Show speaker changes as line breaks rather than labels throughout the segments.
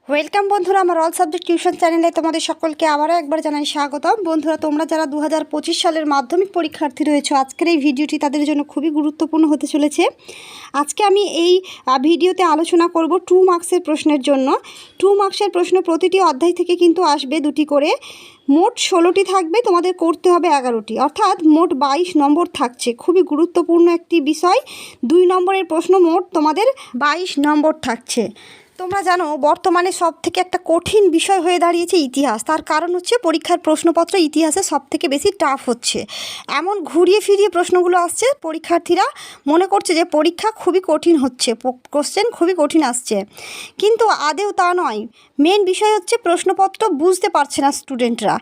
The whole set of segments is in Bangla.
ওয়েলকাম বন্ধুরা, আমার অল সাবজেক্ট টিউশন চ্যানেলে তোমাদের সকলকে আবারও একবার জানাই স্বাগতম। বন্ধুরা, তোমরা যারা 2025 সালের মাধ্যমিক পরীক্ষার্থী রয়েছে, আজকের এই ভিডিওটি তাদের জন্য খুবই গুরুত্বপূর্ণ হতে চলেছে। আজকে আমি এই ভিডিওতে আলোচনা করব 2 মার্কসের প্রশ্নের জন্য। 2 মার্কসের প্রশ্ন প্রতিটি অধ্যায় থেকে কিন্তু আসবে দুটি করে। মোট 16টি থাকবে, তোমাদের করতে হবে 11টি, অর্থাৎ মোট 22 নম্বর থাকছে। খুবই গুরুত্বপূর্ণ একটি বিষয়। 2 নম্বরের প্রশ্ন মোট তোমাদের 22 নম্বর থাকছে। তোমরা জানো বর্তমানে সবথেকে একটা কঠিন বিষয় হয়ে দাঁড়িয়েছে ইতিহাস। তার কারণ হচ্ছে পরীক্ষার প্রশ্নপত্র ইতিহাসে সবথেকে বেশি টাফ হচ্ছে। এমন ঘুরিয়ে ফিরিয়ে প্রশ্নগুলো আসছে, পরীক্ষার্থীরা মনে করছে যে পরীক্ষা খুবই কঠিন হচ্ছে, কোশ্চেন খুবই কঠিন আসছে, কিন্তু আদেও তা নয়। মেন বিষয় হচ্ছে প্রশ্নপত্র বুঝতে পারছে না স্টুডেন্টরা।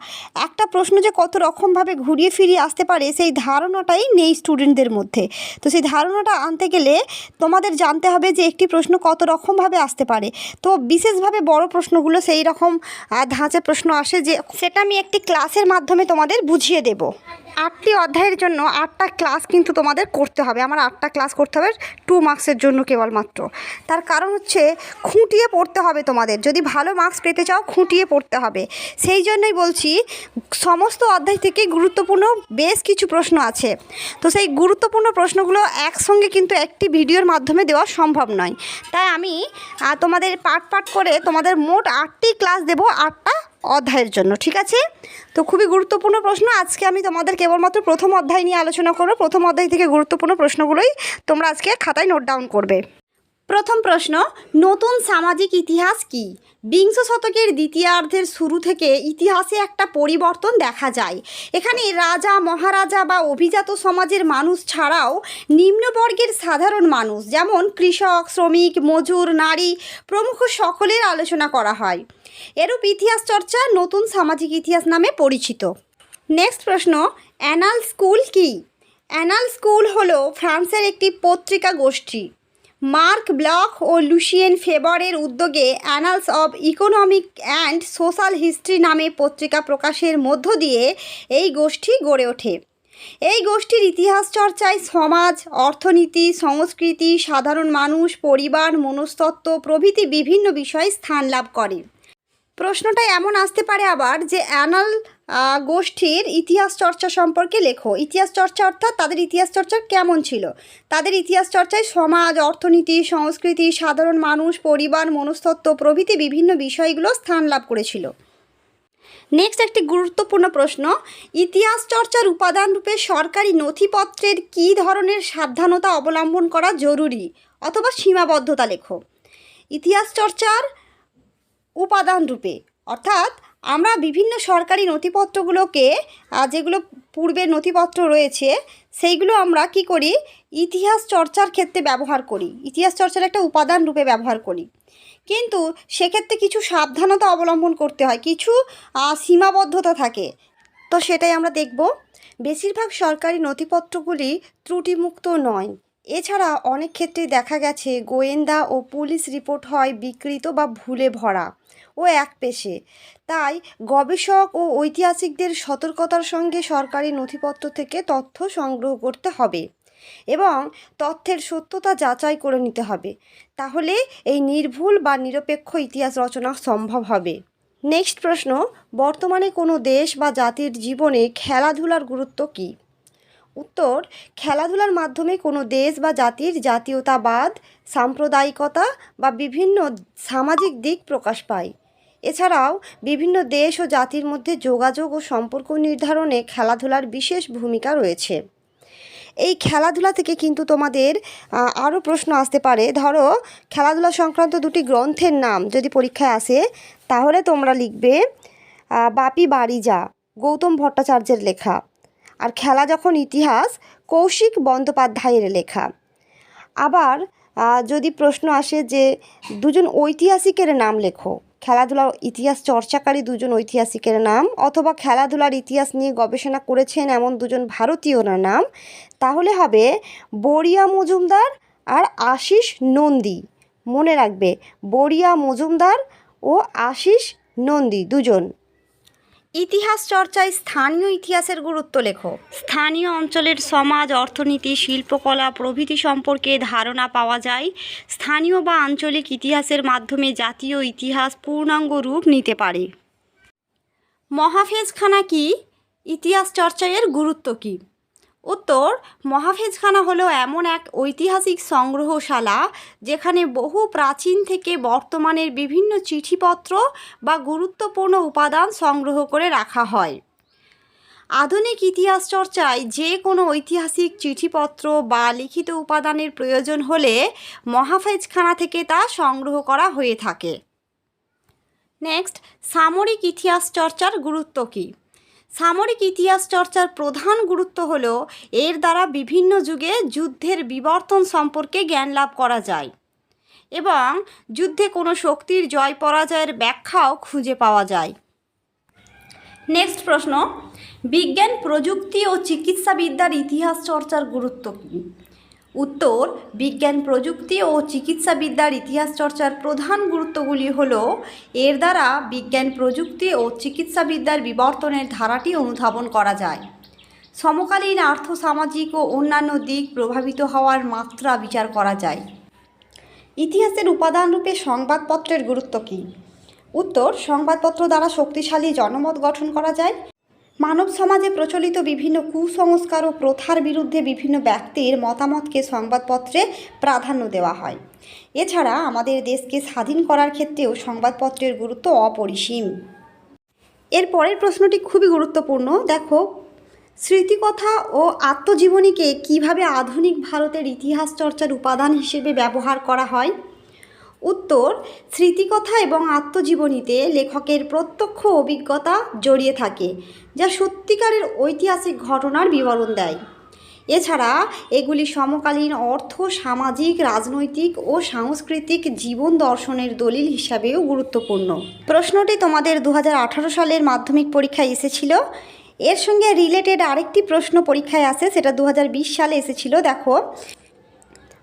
একটা প্রশ্ন যে কত রকমভাবে ঘুরিয়ে ফিরিয়ে আসতে পারে সেই ধারণাটাই নেই স্টুডেন্টদের মধ্যে। তো সেই ধারণাটা আনতে গেলে তোমাদের জানতে হবে যে একটি প্রশ্ন কত রকমভাবে আসতে পারে। তো বিশেষভাবে বড় প্রশ্নগুলো সেই রকম ধাঁচে প্রশ্ন আসে, যে সেটা আমি একটি ক্লাসের মাধ্যমে তোমাদের বুঝিয়ে দেব। 8টি অধ্যায়ের জন্য 8টা ক্লাস কিন্তু তোমাদের করতে হবে। আমার 8টা ক্লাস করতে হবে 2 মার্কসের জন্য কেবলমাত্র। তার কারণ হচ্ছে খুঁটিয়ে পড়তে হবে তোমাদের। যদি ভালো মার্কস পেতে চাও খুঁটিয়ে পড়তে হবে। সেই জন্যই বলছি, সমস্ত অধ্যায় থেকে গুরুত্বপূর্ণ বেশ কিছু প্রশ্ন আছে। তো সেই গুরুত্বপূর্ণ প্রশ্নগুলো একসঙ্গে কিন্তু একটি ভিডিওর মাধ্যমে দেওয়া সম্ভব নয়। তাই আমি তোমাদের পার্ট করে তোমাদের মোট 8টি ক্লাস দেবো 8টা অধ্যায়ের জন্য, ঠিক আছে? তো খুবই গুরুত্বপূর্ণ প্রশ্ন। আজকে আমি তোমাদের কেবলমাত্র প্রথম অধ্যায় নিয়ে আলোচনা করব। প্রথম অধ্যায় থেকে গুরুত্বপূর্ণ প্রশ্নগুলোই তোমরা আজকে খাতায় নোট ডাউন করবে। প্রথম প্রশ্ন, নতুন সামাজিক ইতিহাস কি? বিংশ শতকের দ্বিতীয়ার্ধের শুরু থেকে ইতিহাসে একটা পরিবর্তন দেখা যায়। এখানে রাজা মহারাজা বা অভিজাত সমাজের মানুষ ছাড়াও নিম্নবর্গের সাধারণ মানুষ, যেমন কৃষক, শ্রমিক, মজুর, নারী প্রমুখ সকলের আলোচনা করা হয়। এরূপ ইতিহাস চর্চা নতুন সামাজিক ইতিহাস নামে পরিচিত। নেক্সট প্রশ্ন, অ্যানাল স্কুল কি? অ্যানাল স্কুল হলো ফ্রান্সের একটি পত্রিকা গোষ্ঠী। মার্ক ব্লক ও লুসিয়েন ফেবরের উদ্যোগে annals of economic and social history নামে পত্রিকা প্রকাশের মধ্য দিয়ে এই গোষ্ঠী গড়ে ওঠে। এই গোষ্ঠীর ইতিহাস চর্চায় সমাজ, অর্থনীতি, সংস্কৃতি, সাধারণ মানুষ, পরিবার, মনস্তত্ত্ব প্রভৃতি বিভিন্ন বিষয়ে স্থান লাভ করে। প্রশ্নটা এমন আসতে পারে আবার যে অ্যানাল গোষ্ঠীর ইতিহাস চর্চা সম্পর্কে লেখো। ইতিহাস চর্চা অর্থাৎ তাদের ইতিহাস চর্চা কেমন ছিল? তাদের ইতিহাস চর্চায় সমাজ, অর্থনীতি, সংস্কৃতি, সাধারণ মানুষ, পরিবার, মনস্তত্ত্ব প্রভৃতি বিভিন্ন বিষয়গুলো স্থান লাভ করেছিল। নেক্সট একটি গুরুত্বপূর্ণ প্রশ্ন, ইতিহাস চর্চার উপাদান রূপে সরকারি নথিপত্রের কী ধরনের সাবধানতা অবলম্বন করা জরুরি অথবা সীমাবদ্ধতা লেখো। ইতিহাস চর্চার উপাদান রূপে অর্থাৎ আমরা বিভিন্ন সরকারি নথিপত্রগুলোকে, যেগুলো পূর্বের নথিপত্র রয়েছে সেইগুলো আমরা কি করি, ইতিহাস চর্চার ক্ষেত্রে ব্যবহার করি, ইতিহাস চর্চার একটা উপাদান রূপে ব্যবহার করি। কিন্তু সেক্ষেত্রে কিছু সাবধানতা অবলম্বন করতে হয়, কিছু সীমাবদ্ধতা থাকে। তো সেটাই আমরা দেখব। বেশিরভাগ সরকারি নথিপত্রগুলি ত্রুটিমুক্ত নয়। এছাড়া অনেক ক্ষেত্রে দেখা গেছে গোয়েন্দা ও পুলিশ রিপোর্ট হয় বিকৃত বা ভুলে ভরা ও একপেশে। তাই গবেষক ও ঐতিহাসিকদের সতর্কতার সঙ্গে সরকারি নথিপত্র থেকে তথ্য সংগ্রহ করতে হবে এবং তথ্যের সত্যতা যাচাই করে নিতে হবে। তাহলে এই নির্ভুল বা নিরপেক্ষ ইতিহাস রচনা সম্ভব হবে। নেক্সট প্রশ্ন, বর্তমানে কোনো দেশ বা জাতির জীবনে খেলাধুলার গুরুত্ব কী? উত্তর, খেলাধুলার মাধ্যমে কোনো দেশ বা জাতির জাতীয়তাবাদ, সাম্প্রদায়িকতা বা বিভিন্ন সামাজিক দিক প্রকাশ পায়। এছাড়াও বিভিন্ন দেশ ও জাতির মধ্যে যোগাযোগ ও সম্পর্ক নির্ধারণে খেলাধুলার বিশেষ ভূমিকা রয়েছে। এই খেলাধুলা থেকে কিন্তু তোমাদের আরও প্রশ্ন আসতে পারে। ধরো খেলাধুলা সংক্রান্ত দুটি গ্রন্থের নাম যদি পরীক্ষায় আসে, তাহলে তোমরা লিখবে বাপি বাড়িজা, গৌতম ভট্টাচার্যের লেখা, আর খেলা যখন ইতিহাস, কৌশিক বন্দ্যোপাধ্যায়ের লেখা। আবার যদি প্রশ্ন আসে যে দুজন ঐতিহাসিকের নাম লেখো, খেলাধুলার ইতিহাস চর্চাকারী দুজন ঐতিহাসিকের নাম, অথবা খেলাধুলার ইতিহাস নিয়ে গবেষণা করেছেন এমন দুজন ভারতীয়র নাম, তাহলে হবে বড়িয়া মজুমদার আর আশিস নন্দী। মনে রাখবে, বড়িয়া মজুমদার ও আশিস নন্দী দুজন। ইতিহাস চর্চায় স্থানীয় ইতিহাসের গুরুত্ব লেখো। স্থানীয় অঞ্চলের সমাজ, অর্থনীতি, শিল্পকলা প্রভৃতি সম্পর্কে ধারণা পাওয়া যায়। স্থানীয় বা আঞ্চলিক ইতিহাসের মাধ্যমে জাতীয় ইতিহাস পূর্ণাঙ্গ রূপ নিতে পারে। মহাফেজখানা কি? ইতিহাস চর্চায়ের গুরুত্ব কী? উত্তর, মহাফেজখানা হলো এমন এক ঐতিহাসিক সংগ্রহশালা যেখানে বহু প্রাচীন থেকে বর্তমানের বিভিন্ন চিঠিপত্র বা গুরুত্বপূর্ণ উপাদান সংগ্রহ করে রাখা হয়। আধুনিক ইতিহাস চর্চায় যে কোনো ঐতিহাসিক চিঠিপত্র বা লিখিত উপাদানের প্রয়োজন হলে মহাফেজখানা থেকে তা সংগ্রহ করা হয়ে থাকে। নেক্সট, সামরিক ইতিহাস চর্চার গুরুত্ব কী? সামরিক ইতিহাস চর্চার প্রধান গুরুত্ব হল এর দ্বারা বিভিন্ন যুগে যুদ্ধের বিবর্তন সম্পর্কে জ্ঞান লাভ করা যায় এবং যুদ্ধে কোনো শক্তির জয় পরাজয়ের ব্যাখ্যাও খুঁজে পাওয়া যায়। নেক্সট প্রশ্ন, বিজ্ঞান, প্রযুক্তি ও চিকিৎসাবিদ্যার ইতিহাস চর্চার গুরুত্ব কী? উত্তর, বিজ্ঞান, প্রযুক্তি ও চিকিৎসাবিদ্যার ইতিহাস চর্চার প্রধান গুরুত্বগুলি হল এর দ্বারা বিজ্ঞান, প্রযুক্তি ও চিকিৎসাবিদ্যার বিবর্তনের ধারাটি অনুধাবন করা যায়। সমকালীন আর্থসামাজিক ও অন্যান্য দিক প্রভাবিত হওয়ার মাত্রা বিচার করা যায়। ইতিহাসের উপাদান রূপে সংবাদপত্রের গুরুত্ব কী? উত্তর, সংবাদপত্র দ্বারা শক্তিশালী জনমত গঠন করা যায়। মানব সমাজে প্রচলিত বিভিন্ন কুসংস্কার ও প্রথার বিরুদ্ধে বিভিন্ন ব্যক্তির মতামতকে সংবাদপত্রে প্রাধান্য দেওয়া হয়। এছাড়া আমাদের দেশকে স্বাধীন করার ক্ষেত্রেও সংবাদপত্রের গুরুত্ব অপরিসীম। এর পরের প্রশ্নটি খুবই গুরুত্বপূর্ণ। দেখো, স্মৃতিকথা ও আত্মজীবনীকে কিভাবে আধুনিক ভারতের ইতিহাস চর্চার উপাদান হিসেবে ব্যবহার করা হয়? উত্তর, স্মৃতিকথা এবং আত্মজীবনীতে লেখকের প্রত্যক্ষ অভিজ্ঞতা জড়িয়ে থাকে যা সত্যিকারের ঐতিহাসিক ঘটনার বিবরণ দেয়। এছাড়া এগুলি সমকালীন অর্থ, সামাজিক, রাজনৈতিক ও সাংস্কৃতিক জীবন দর্শনের দলিল হিসাবেও গুরুত্বপূর্ণ। প্রশ্নটি তোমাদের 2018 সালের মাধ্যমিক পরীক্ষায় এসেছিল। এর সঙ্গে রিলেটেড আরেকটি প্রশ্ন পরীক্ষায় আসে, সেটা 2020 সালে এসেছিল। দেখো,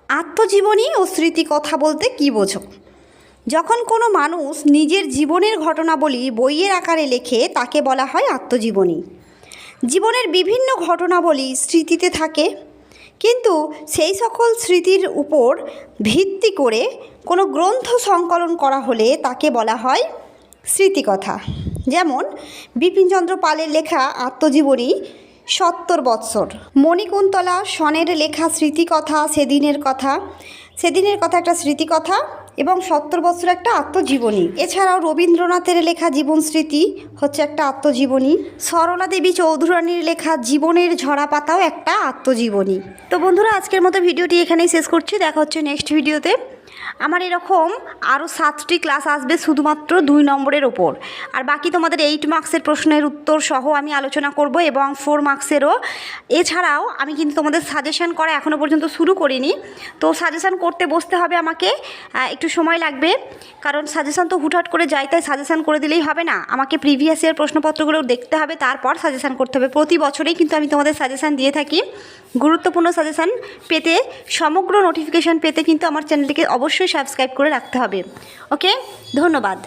আত্মজীবনী ও স্মৃতিকথা বলতে কী বোঝো? যখন কোনো মানুষ নিজের জীবনের ঘটনাবলী বইয়ের আকারে লেখে তাকে বলা হয় আত্মজীবনী। জীবনের বিভিন্ন ঘটনাবলী স্মৃতিতে থাকে, কিন্তু সেই সকল স্মৃতির উপর ভিত্তি করে কোনো গ্রন্থ সংকলন করা হলে তাকে বলা হয় স্মৃতিকথা। যেমন বিপিনচন্দ্র পালের লেখা আত্মজীবনী 70 বৎসর, মণিকুন্তলা সেনের লেখা স্মৃতিকথা সেদিনের কথা একটা স্মৃতিকথা এবং 70 বৎসর একটা আত্মজীবনী। এছাড়াও রবীন্দ্রনাথের লেখা জীবন স্মৃতি হচ্ছে একটা আত্মজীবনী। সরলা দেবী চৌধুরানীর লেখা জীবনের ঝরা পাতাও একটা আত্মজীবনী। তো বন্ধুরা, আজকের মতো ভিডিওটি এখানেই শেষ করছি। দেখা হচ্ছে নেক্সট ভিডিওতে। আমার এরকম আরও 7টি ক্লাস আসবে শুধুমাত্র 2 নম্বরের ওপর, আর বাকি তোমাদের 8 মার্কসের প্রশ্নের উত্তর সহ আমি আলোচনা করব এবং 4 মার্কসেরও। এছাড়াও আমি কিন্তু তোমাদের সাজেশন করা এখনও পর্যন্ত শুরু করিনি। তো সাজেশন করতে বসতে হবে আমাকে, একটু সময় লাগবে, কারণ সাজেশন তো হুটহাট করে যাই, তাই সাজেশন করে দিলেই হবে না। আমাকে প্রিভিয়াস ইয়ার প্রশ্নপত্রগুলো দেখতে হবে, তারপর সাজেশন করতে হবে। প্রতি বছরেই কিন্তু আমি তোমাদের সাজেশন দিয়ে থাকি। গুরুত্বপূর্ণ সাজেশন পেতে, সমগ্র নোটিফিকেশান পেতে কিন্তু আমার চ্যানেলটিকে অবশ্যই সাবস্ক্রাইব করে রাখতে হবে। ওকে, ধন্যবাদ।